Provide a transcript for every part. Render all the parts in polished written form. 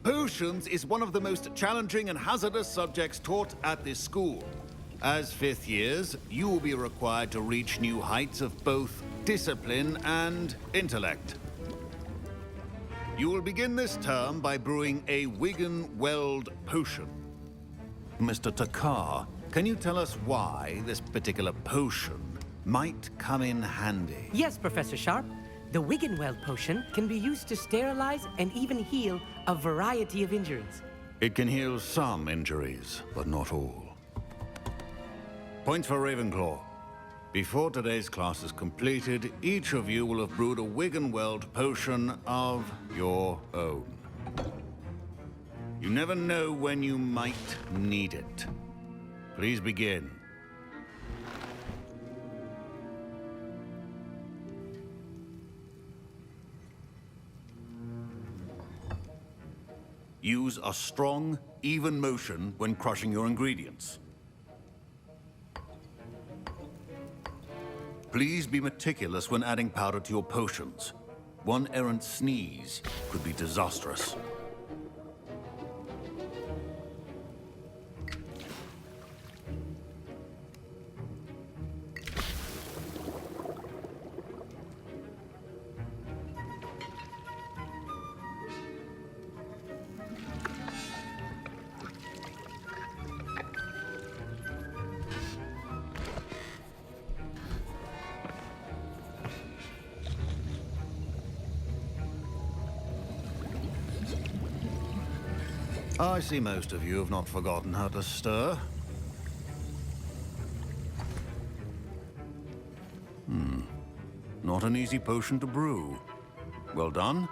Potions is one of the most challenging and hazardous subjects taught at this school. As fifth years, you will be required to reach new heights of both discipline and intellect. You will begin this term by brewing a Wiggenweld potion. Mr. Takar, can you tell us why this particular potion might come in handy? Yes, Professor Sharp. The Wiggenweld potion can be used to sterilize and even heal a variety of injuries. It can heal some injuries, but not all. Points for Ravenclaw. Before today's class is completed, each of you will have brewed a Wiggenweld potion of your own. You never know when you might need it. Please begin. Use a strong, even motion when crushing your ingredients. Please be meticulous when adding powder to your potions. One errant sneeze could be disastrous. I see most of you have not forgotten how to stir. Not an easy potion to brew. Well done.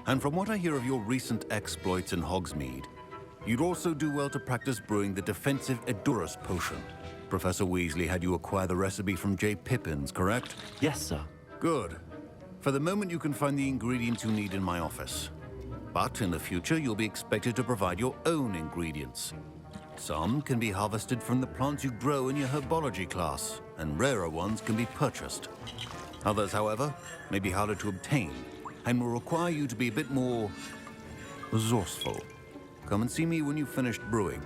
And from what I hear of your recent exploits in Hogsmeade, you'd also do well to practice brewing the defensive Edurus potion. Professor Weasley had you acquire the recipe from J. Pippins, correct? Yes, sir. Good. For the moment, you can find the ingredients you need in my office. But in the future, you'll be expected to provide your own ingredients. Some can be harvested from the plants you grow in your herbology class, and rarer ones can be purchased. Others, however, may be harder to obtain, and will require you to be a bit more resourceful. Come and see me when you've finished brewing,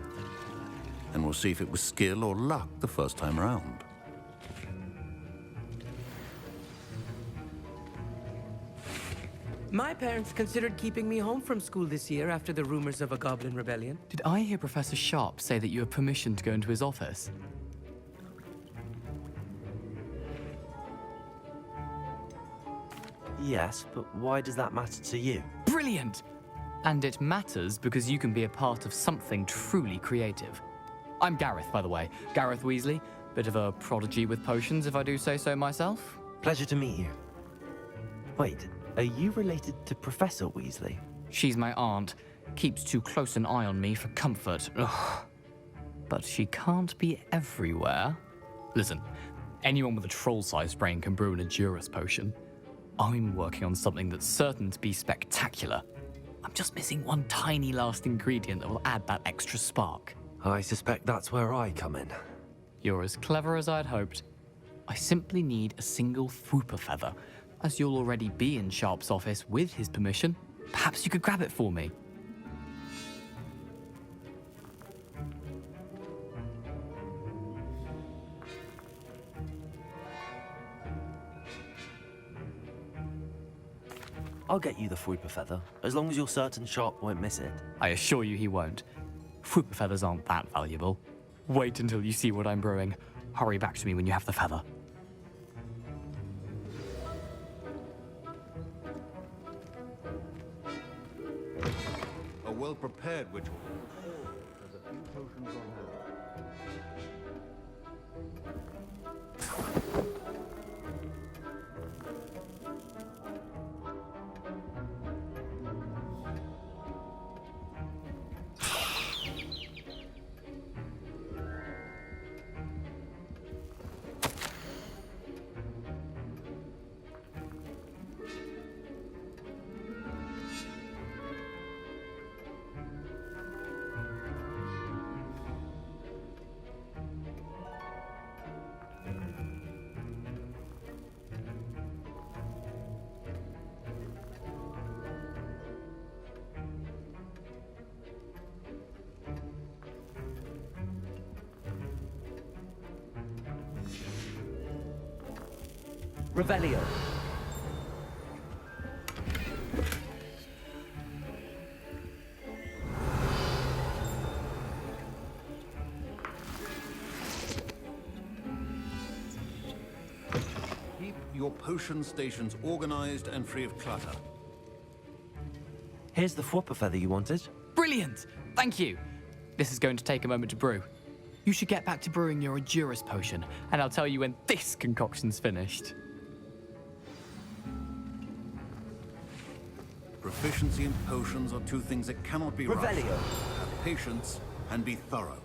and we'll see if it was skill or luck the first time around. My parents considered keeping me home from school this year after the rumors of a goblin rebellion. Did I hear Professor Sharp say that you have permission to go into his office? Yes, but why does that matter to you? Brilliant! And it matters because you can be a part of something truly creative. I'm Gareth, by the way. Gareth Weasley. Bit of a prodigy with potions, if I do say so myself. Pleasure to meet you. Wait, are you related to Professor Weasley? She's my aunt. Keeps too close an eye on me for comfort. Ugh. But she can't be everywhere. Listen, anyone with a troll-sized brain can brew an Edurus potion. I'm working on something that's certain to be spectacular. I'm just missing one tiny last ingredient that will add that extra spark. I suspect that's where I come in. You're as clever as I'd hoped. I simply need a single Fwooper feather. As you'll already be in Sharp's office with his permission, perhaps you could grab it for me. I'll get you the Fwooper feather, as long as you're certain Sharp won't miss it. I assure you he won't. Fwooper feathers aren't that valuable. Wait until you see what I'm brewing. Hurry back to me when you have the feather. A well-prepared witch has a few potions on hand. Revelio. Keep your potion stations organized and free of clutter. Here's the Whopper feather you wanted. Brilliant! Thank you! This is going to take a moment to brew. You should get back to brewing your Adurus potion, and I'll tell you when this concoction's finished. Proficiency in potions are two things that cannot be rushed. Revelio. Have patience and be thorough.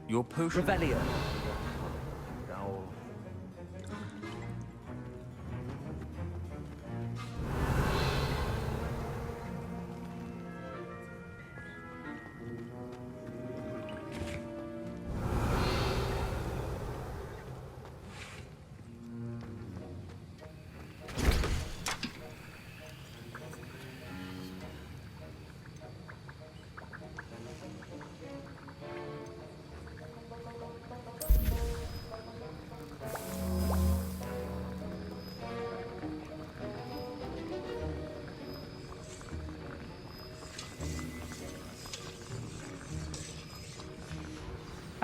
Your potion... Revelio.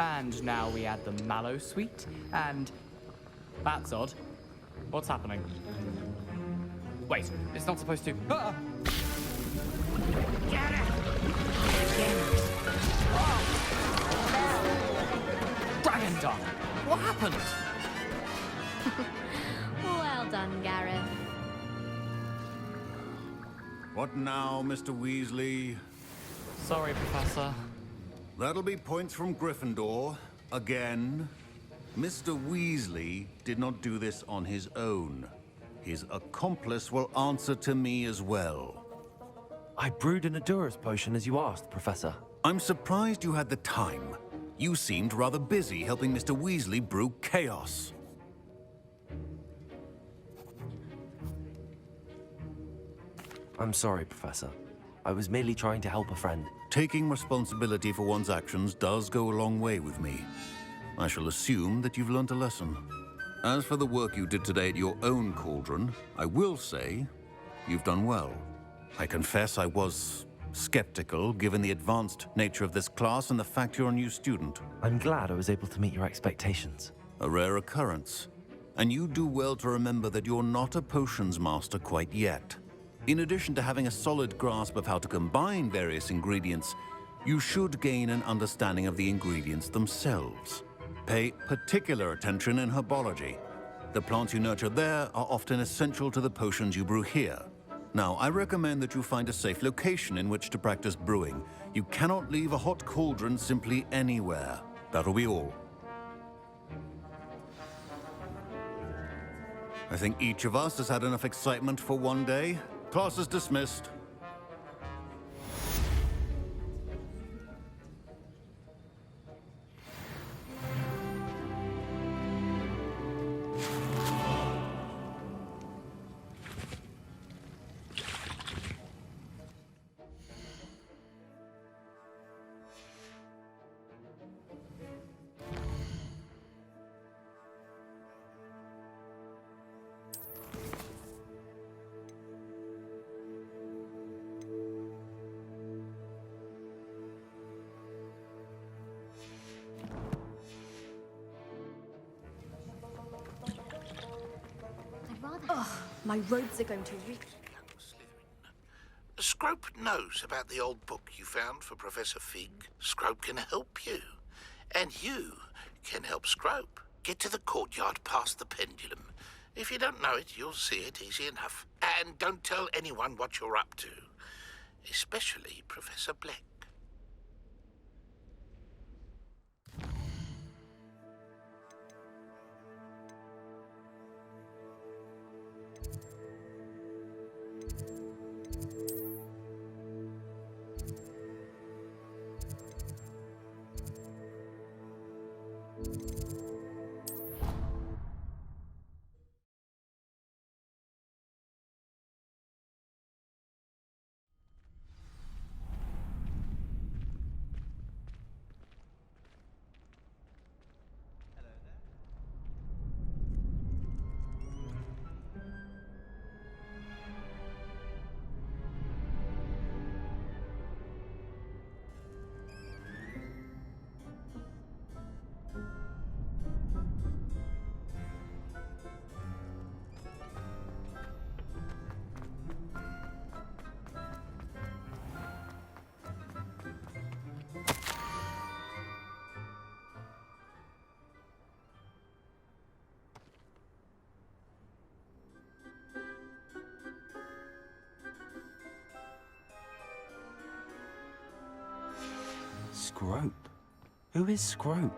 And now we add the mallow sweet, and... That's odd. What's happening? Wait, it's not supposed to... Ah! Dragon Dung! What happened? Well done, Gareth. What now, Mr. Weasley? Sorry, Professor. That'll be points from Gryffindor. Again. Mr. Weasley did not do this on his own. His accomplice will answer to me as well. I brewed an Adurus potion as you asked, Professor. I'm surprised you had the time. You seemed rather busy helping Mr. Weasley brew chaos. I'm sorry, Professor. I was merely trying to help a friend. Taking responsibility for one's actions does go a long way with me. I shall assume that you've learnt a lesson. As for the work you did today at your own cauldron, I will say you've done well. I confess I was skeptical, given the advanced nature of this class and the fact you're a new student. I'm glad I was able to meet your expectations. A rare occurrence. And you do well to remember that you're not a potions master quite yet. In addition to having a solid grasp of how to combine various ingredients, you should gain an understanding of the ingredients themselves. Pay particular attention in herbology. The plants you nurture there are often essential to the potions you brew here. Now, I recommend that you find a safe location in which to practice brewing. You cannot leave a hot cauldron simply anywhere. That'll be all. I think each of us has had enough excitement for one day. Class is dismissed. My robes are going to reek. Scrope knows about the old book you found for Professor Fig. Scrope can help you. And you can help Scrope. Get to the courtyard past the pendulum. If you don't know it, you'll see it easy enough. And don't tell anyone what you're up to. Especially Professor Black. Scrope? Who is Scrope?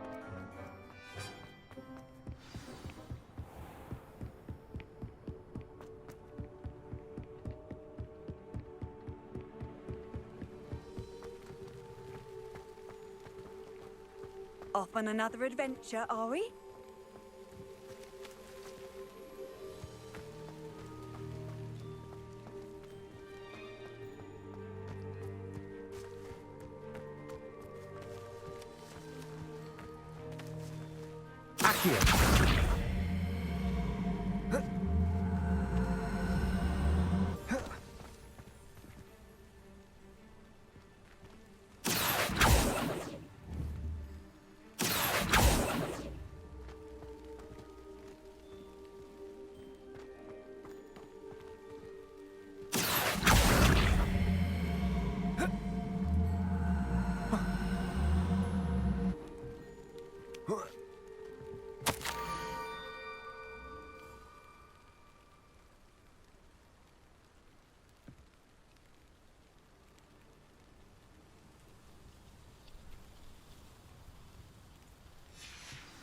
Off on another adventure, are we?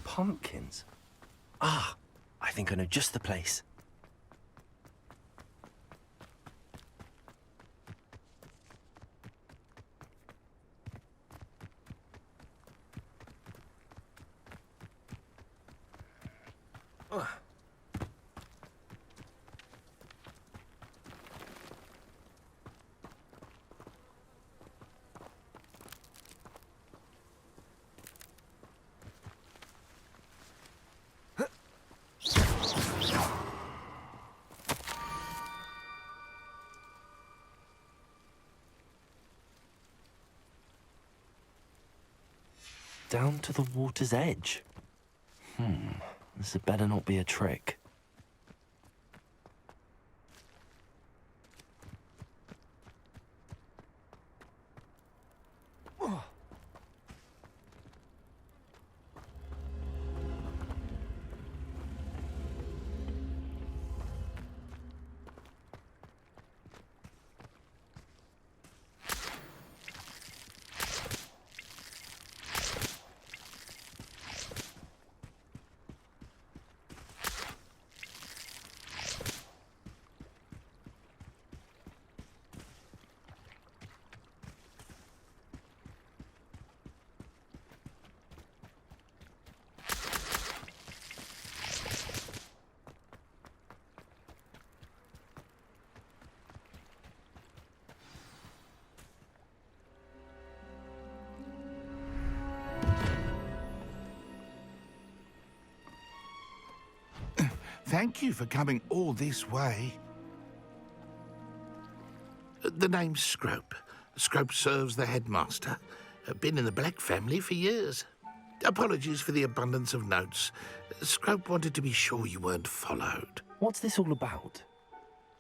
Pumpkins? Ah, I think I know just the place. Down to the water's edge. This had better not be a trick. Thank you for coming all this way. The name's Scrope. Scrope serves the headmaster. Been in the Black family for years. Apologies for the abundance of notes. Scrope wanted to be sure you weren't followed. What's this all about?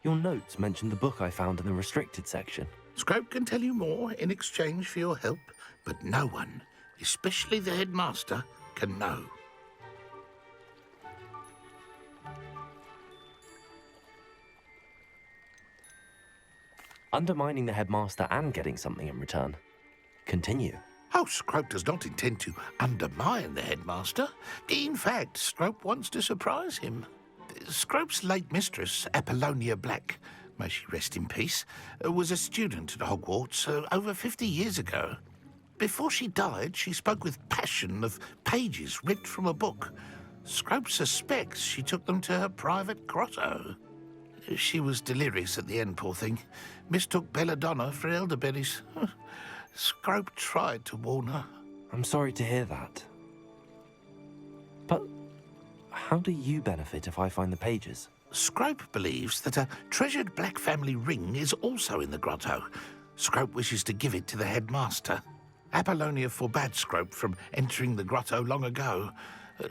Your notes mentioned the book I found in the restricted section. Scrope can tell you more in exchange for your help, but no one, especially the headmaster, can know. Undermining the headmaster and getting something in return. Continue. Oh, Scrope does not intend to undermine the headmaster. In fact, Scrope wants to surprise him. Scrope's late mistress, Apollonia Black, may she rest in peace, was a student at Hogwarts over 50 years ago. Before she died, she spoke with passion of pages ripped from a book. Scrope suspects she took them to her private grotto. She was delirious at the end, poor thing. Mistook belladonna for elderberries. Scrope tried to warn her. I'm sorry to hear that. But how do you benefit if I find the pages? Scrope believes that a treasured Black family ring is also in the grotto. Scrope wishes to give it to the headmaster. Apollonia forbade Scrope from entering the grotto long ago.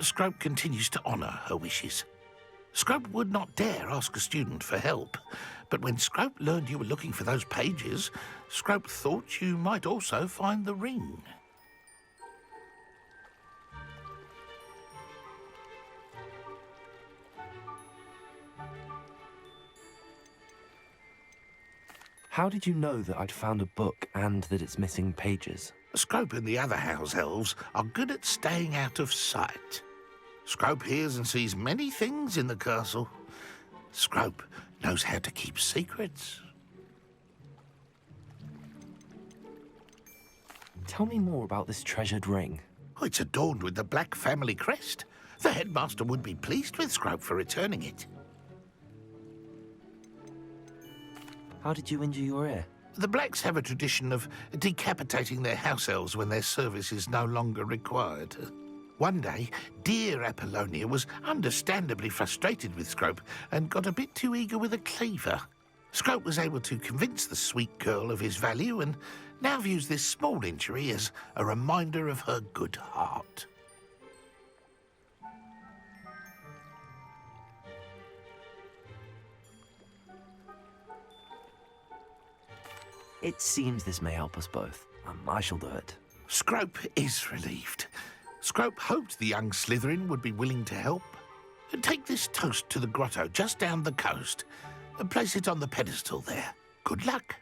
Scrope continues to honour her wishes. Scrope would not dare ask a student for help, but when Scrope learned you were looking for those pages, Scrope thought you might also find the ring. How did you know that I'd found a book and that it's missing pages? Scrope and the other house elves are good at staying out of sight. Scrope hears and sees many things in the castle. Scrope knows how to keep secrets. Tell me more about this treasured ring. Oh, it's adorned with the Black family crest. The headmaster would be pleased with Scrope for returning it. How did you injure your ear? The Blacks have a tradition of decapitating their house elves when their service is no longer required. One day, dear Apollonia was understandably frustrated with Scrope and got a bit too eager with a cleaver. Scrope was able to convince the sweet girl of his value and now views this small injury as a reminder of her good heart. It seems this may help us both. I shall do it. Scrope is relieved. Scrope hoped the young Slytherin would be willing to help. Take this toast to the grotto just down the coast and place it on the pedestal there. Good luck.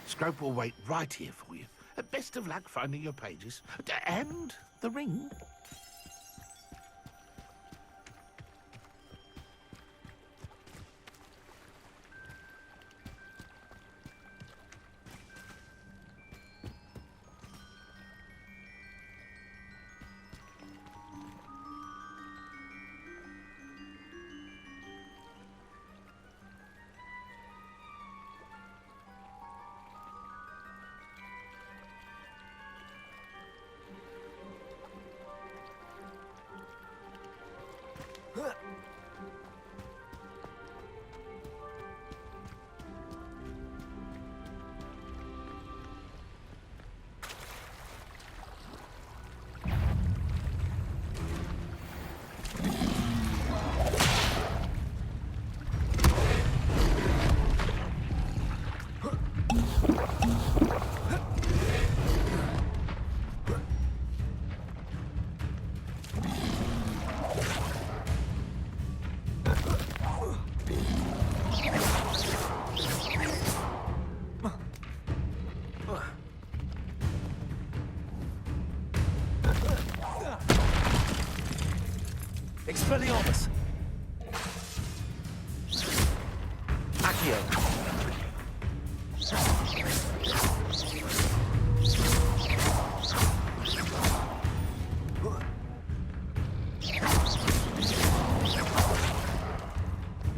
Scrope will wait right here for you. Best of luck finding your pages. And the ring. Expelliarmus! Accio!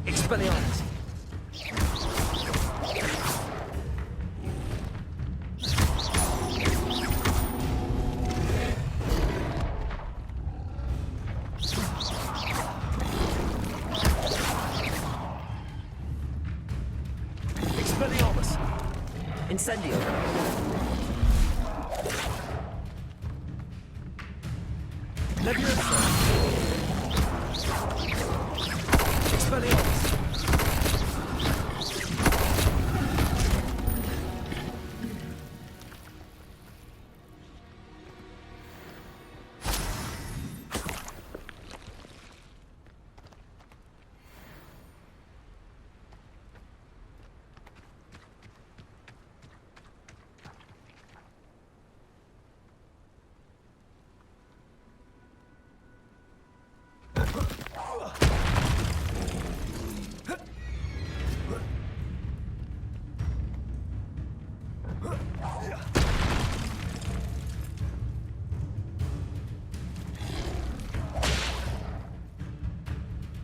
Expelliarmus! Expelliarmus! Incendio! Leviosa! Expelliarmus!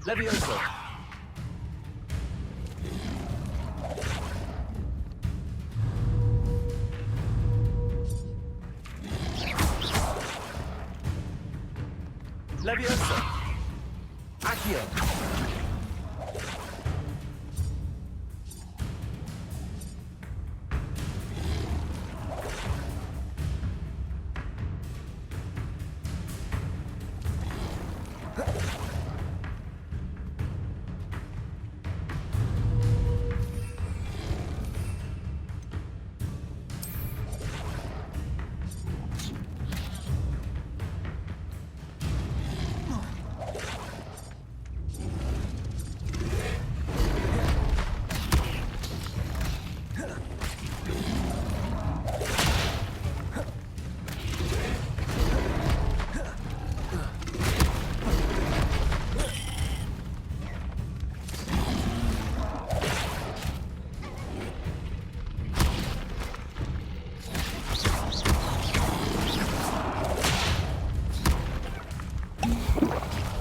Levioso. Levioso. Accio.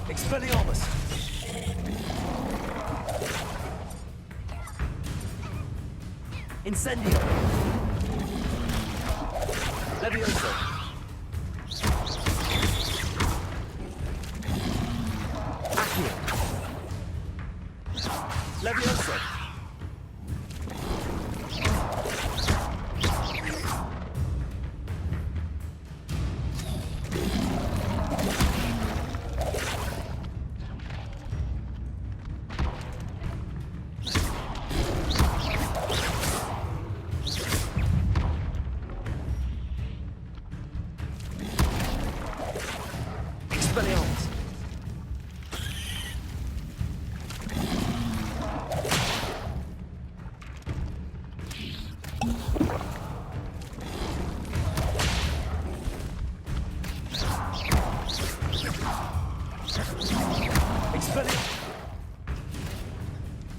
Expelliarmus. Incendio. Levioso. Accio. Levioso. Expelliarmus.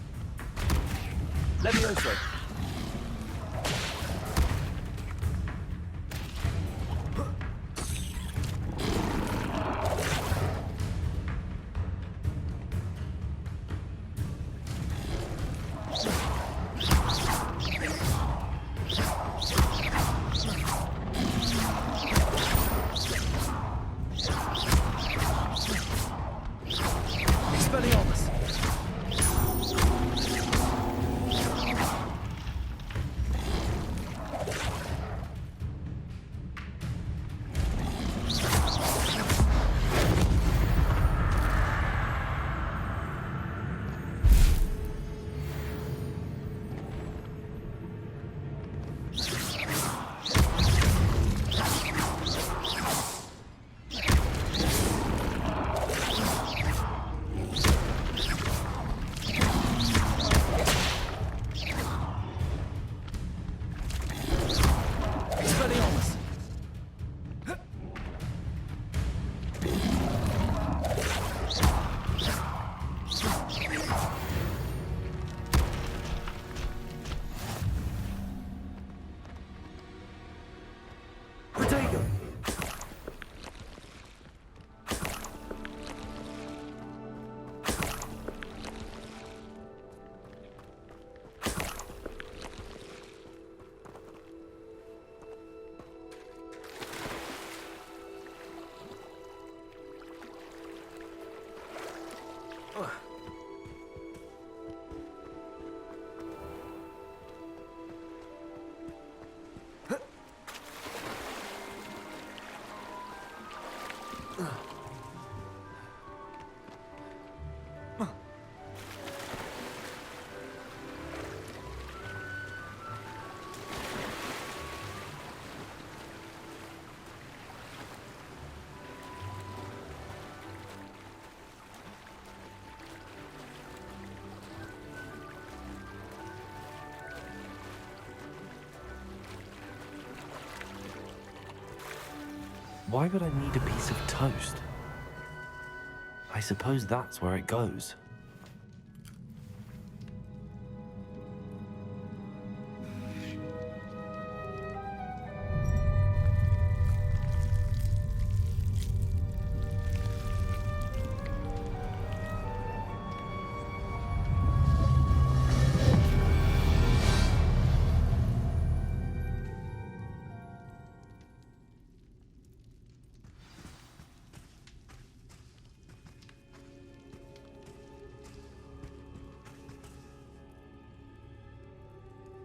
Expelliarmus. Levioso. Expelliarmus. Expelliarmus. Protego. Why would I need a piece of toast? I suppose that's where it goes.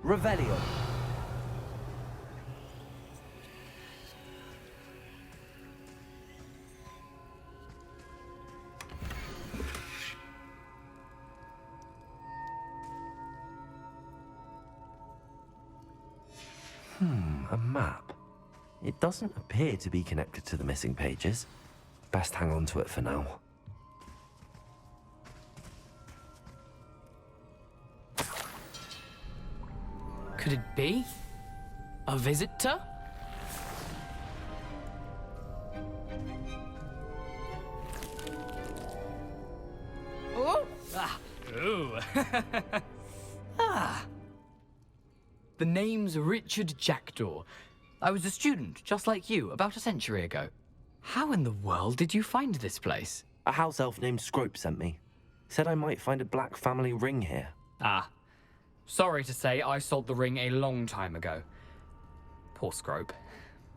Revelio. A map. It doesn't appear to be connected to the missing pages. Best hang on to it for now. Could it be? A visitor? Oh! Ah! Ooh! Ah! The name's Richard Jackdaw. I was a student, just like you, about a century ago. How in the world did you find this place? A house elf named Scrope sent me. Said I might find a black family ring here. Ah. Sorry to say, I sold the ring a long time ago. Poor Scrope.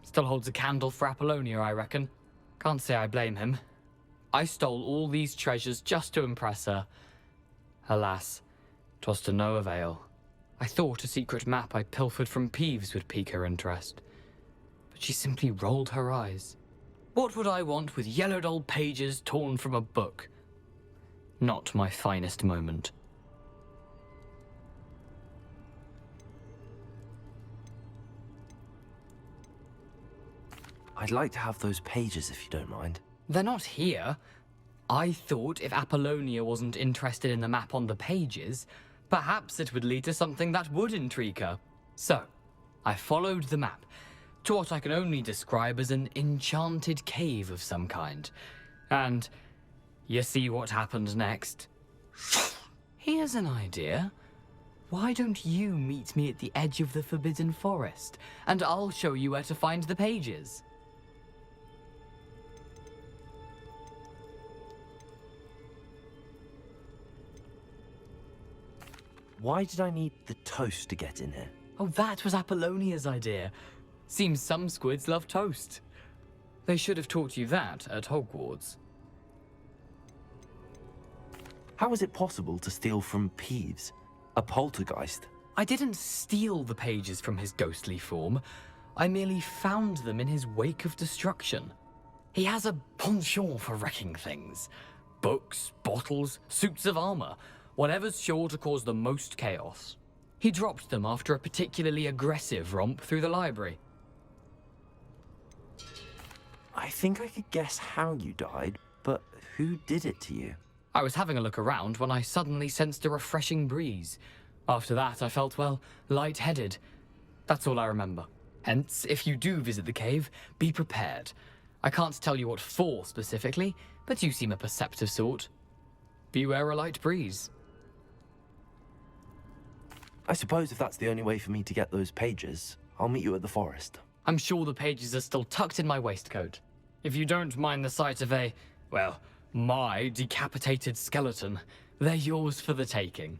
Still holds a candle for Apollonia, I reckon. Can't say I blame him. I stole all these treasures just to impress her. Alas, 'twas to no avail. I thought a secret map I pilfered from Peeves would pique her interest. But she simply rolled her eyes. What would I want with yellowed old pages torn from a book? Not my finest moment. I'd like to have those pages if you don't mind. They're not here. I thought if Apollonia wasn't interested in the map on the pages, perhaps it would lead to something that would intrigue her. So, I followed the map to what I can only describe as an enchanted cave of some kind. And you see what happened next? Here's an idea. Why don't you meet me at the edge of the Forbidden Forest, and I'll show you where to find the pages? Why did I need the toast to get in here? Oh, that was Apollonia's idea. Seems some squids love toast. They should have taught you that at Hogwarts. How is it possible to steal from Peeves? A poltergeist? I didn't steal the pages from his ghostly form. I merely found them in his wake of destruction. He has a penchant for wrecking things. Books, bottles, suits of armor, whatever's sure to cause the most chaos. He dropped them after a particularly aggressive romp through the library. I think I could guess how you died, but who did it to you? I was having a look around when I suddenly sensed a refreshing breeze. After that, I felt, well, lightheaded. That's all I remember. Hence, if you do visit the cave, be prepared. I can't tell you what for specifically, but you seem a perceptive sort. Beware a light breeze. I suppose if that's the only way for me to get those pages, I'll meet you at the forest. I'm sure the pages are still tucked in my waistcoat. If you don't mind the sight of my decapitated skeleton, they're yours for the taking.